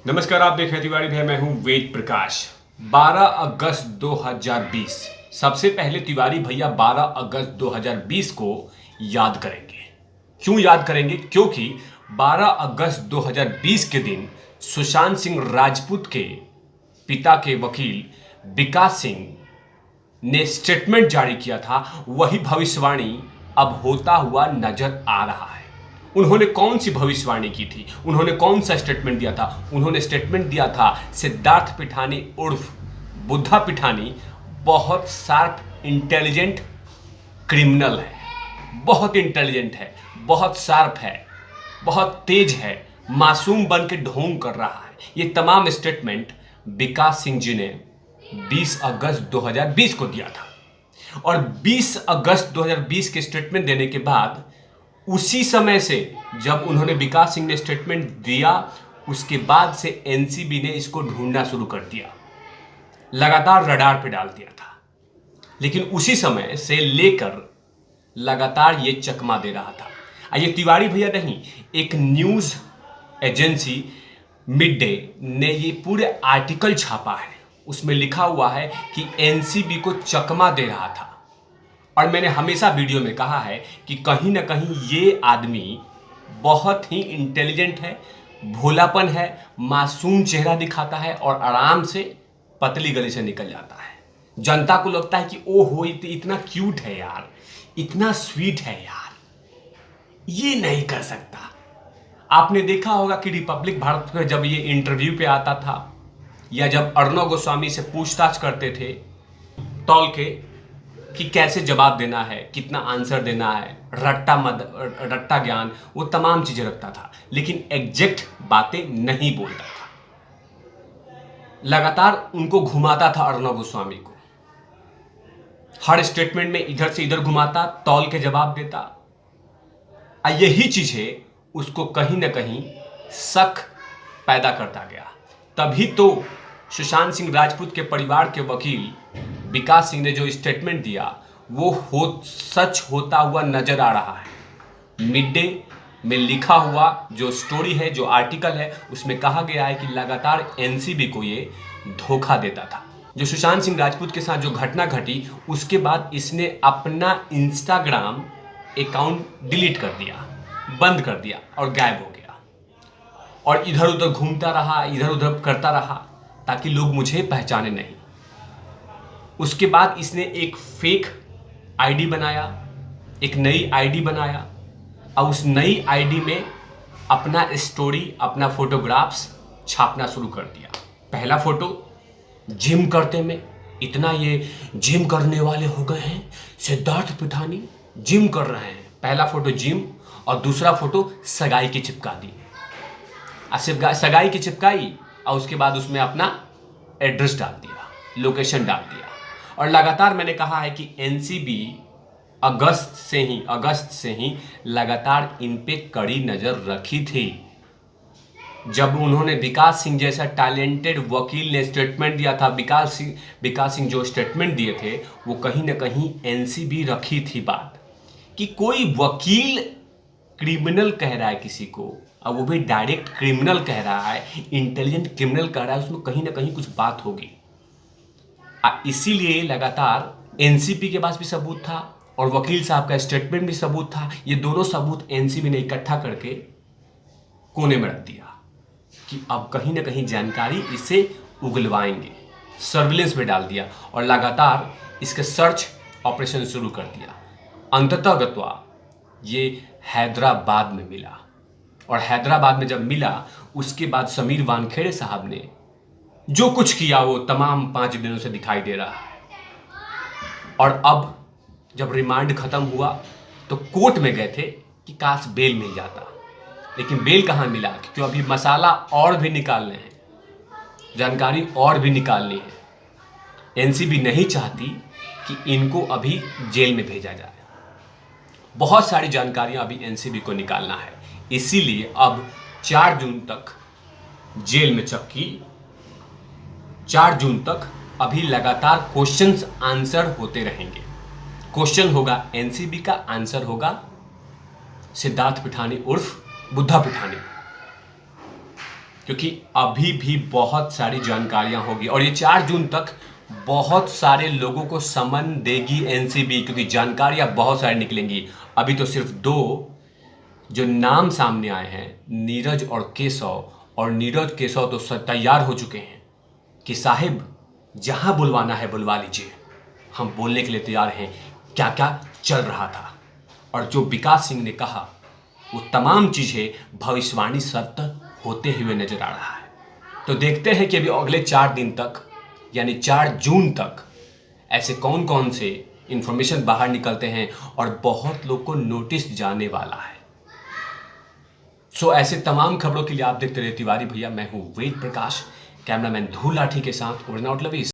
नमस्कार, आप देख रहे हैं तिवारी भैया। मैं हूं वेद प्रकाश। 12 अगस्त 2020। सबसे पहले तिवारी भैया 12 अगस्त 2020 को याद करेंगे। क्यों याद करेंगे? क्योंकि 12 अगस्त 2020 के दिन सुशांत सिंह राजपूत के पिता के वकील विकास सिंह ने स्टेटमेंट जारी किया था। वही भविष्यवाणी अब होता हुआ नजर आ रहा है। उन्होंने कौन सी भविष्यवाणी की थी? उन्होंने कौन सा स्टेटमेंट दिया था? उन्होंने स्टेटमेंट दिया था सिद्धार्थ पिठानी उर्फ बुद्धा पिठानी बहुत शार्प इंटेलिजेंट क्रिमिनल है, बहुत इंटेलिजेंट है, बहुत शार्प है, बहुत तेज है, मासूम बन के ढोंग कर रहा है। ये तमाम स्टेटमेंट विकास सिंह जी ने 20 अगस्त 2020 को दिया था। और 20 अगस्त 2020 के स्टेटमेंट देने के बाद उसी समय से जब उन्होंने विकास सिंह ने स्टेटमेंट दिया, उसके बाद से एनसीबी ने इसको ढूंढना शुरू कर दिया, लगातार रडार पे डाल दिया था। लेकिन उसी समय से लेकर लगातार ये चकमा दे रहा था। ये तिवारी भैया नहीं, एक न्यूज एजेंसी मिड डे ने ये पूरे आर्टिकल छापा है। उसमें लिखा हुआ है कि एनसीबी को चकमा दे रहा था। और मैंने हमेशा वीडियो में कहा है कि कहीं ना कहीं ये आदमी बहुत ही इंटेलिजेंट है, भोलापन है, मासूम चेहरा दिखाता है और आराम से पतली गली से निकल जाता है। जनता को लगता है कि ओहो इतना क्यूट है यार, इतना स्वीट है यार, ये नहीं कर सकता। आपने देखा होगा कि रिपब्लिक भारत में जब ये इंटरव्यू पे आता था या जब अर्णव गोस्वामी से पूछताछ करते थे तौल के कि कैसे जवाब देना है, कितना आंसर देना है, रट्टा ज्ञान, वो तमाम चीजें रखता था, लेकिन एग्जैक्ट बातें नहीं बोलता था। लगातार उनको घुमाता था अर्णव गोस्वामी को, हर स्टेटमेंट में इधर से इधर घुमाता, तौल के जवाब देता। यही चीजें उसको कहीं ना कहीं शक पैदा करता गया। तभी तो सुशांत सिंह राजपूत के परिवार के वकील विकास सिंह ने जो स्टेटमेंट दिया वो सच होता हुआ नजर आ रहा है। मिड डे में लिखा हुआ जो स्टोरी है, जो आर्टिकल है, उसमें कहा गया है कि लगातार एनसीबी को ये धोखा देता था। जो सुशांत सिंह राजपूत के साथ जो घटना घटी, उसके बाद इसने अपना इंस्टाग्राम अकाउंट डिलीट कर दिया, बंद कर दिया और गायब हो गया। और इधर उधर घूमता रहा, इधर उधर करता रहा ताकि लोग मुझे पहचाने नहीं। उसके बाद इसने एक फेक आईडी बनाया, एक नई आईडी बनाया और उस नई आईडी में अपना स्टोरी, अपना फोटोग्राफ्स छापना शुरू कर दिया। पहला फोटो जिम करते में, इतना ये जिम करने वाले हो गए हैं, सिद्धार्थ पिठानी जिम कर रहे हैं। पहला फोटो जिम और दूसरा फोटो सगाई की चिपका दी। सगाई की चिपकाई और उसके बाद उसमें अपना एड्रेस डाल दिया, लोकेशन डाल दिया। और लगातार मैंने कहा है कि एनसीबी अगस्त से ही लगातार इन पे कड़ी नजर रखी थी। जब उन्होंने विकास सिंह जैसा टैलेंटेड वकील ने स्टेटमेंट दिया था, विकास सिंह जो स्टेटमेंट दिए थे, वो कहीं ना कहीं एनसीबी रखी थी बात कि कोई वकील क्रिमिनल कह रहा है किसी को, और वो भी डायरेक्ट क्रिमिनल कह रहा है, इंटेलिजेंट क्रिमिनल कह रहा है, उसमें कहीं ना कहीं कुछ बात होगी। इसीलिए लगातार एनसीबी के पास भी सबूत था और वकील साहब का स्टेटमेंट भी सबूत था। ये दोनों सबूत एनसीबी ने इकट्ठा करके कोने में रख दिया कि अब कहीं ना कहीं जानकारी इसे उगलवाएंगे। सर्विलेंस में डाल दिया और लगातार इसके सर्च ऑपरेशन शुरू कर दिया। अंततः गत्वा ये हैदराबाद में मिला और हैदराबाद में जब मिला, उसके बाद समीर वानखेड़े साहब ने जो कुछ किया वो तमाम 5 दिनों से दिखाई दे रहा है। और अब जब रिमांड खत्म हुआ तो कोर्ट में गए थे कि काश बेल मिल जाता, लेकिन बेल कहाँ मिला, क्योंकि अभी मसाला और भी निकालने हैं, जानकारी और भी निकालनी है। एनसीबी नहीं चाहती कि इनको अभी जेल में भेजा जाए। बहुत सारी जानकारियां अभी एनसीबी को निकालना है, इसीलिए अब 4 जून तक जेल में चक्की, 4 जून तक अभी लगातार क्वेश्चंस आंसर होते रहेंगे। क्वेश्चन होगा एनसीबी का, आंसर होगा सिद्धार्थ पिठानी उर्फ बुद्धा पिठानी। क्योंकि अभी भी बहुत सारी जानकारियां होगी और ये 4 जून तक बहुत सारे लोगों को समन देगी एनसीबी, क्योंकि जानकारियां बहुत सारी निकलेंगी। अभी तो सिर्फ 2 जो नाम सामने आए हैं, नीरज और केशव, और नीरज केशव तो तैयार हो चुके हैं कि साहिब जहां बुलवाना है बुलवा लीजिए, हम बोलने के लिए तैयार हैं क्या क्या चल रहा था। और जो विकास सिंह ने कहा वो तमाम चीजें भविष्यवाणी सत्य होते हुए नजर आ रहा है। तो देखते हैं कि अभी अगले 4 दिन तक यानी 4 जून तक ऐसे कौन कौन से इंफॉर्मेशन बाहर निकलते हैं और बहुत लोग को नोटिस जाने वाला है। सो ऐसे तमाम खबरों के लिए आप देखते रहे तिवारी भैया। मैं हूं वेद प्रकाश, कैमरामैन धूल लाठी के साथ। Over and out lovies.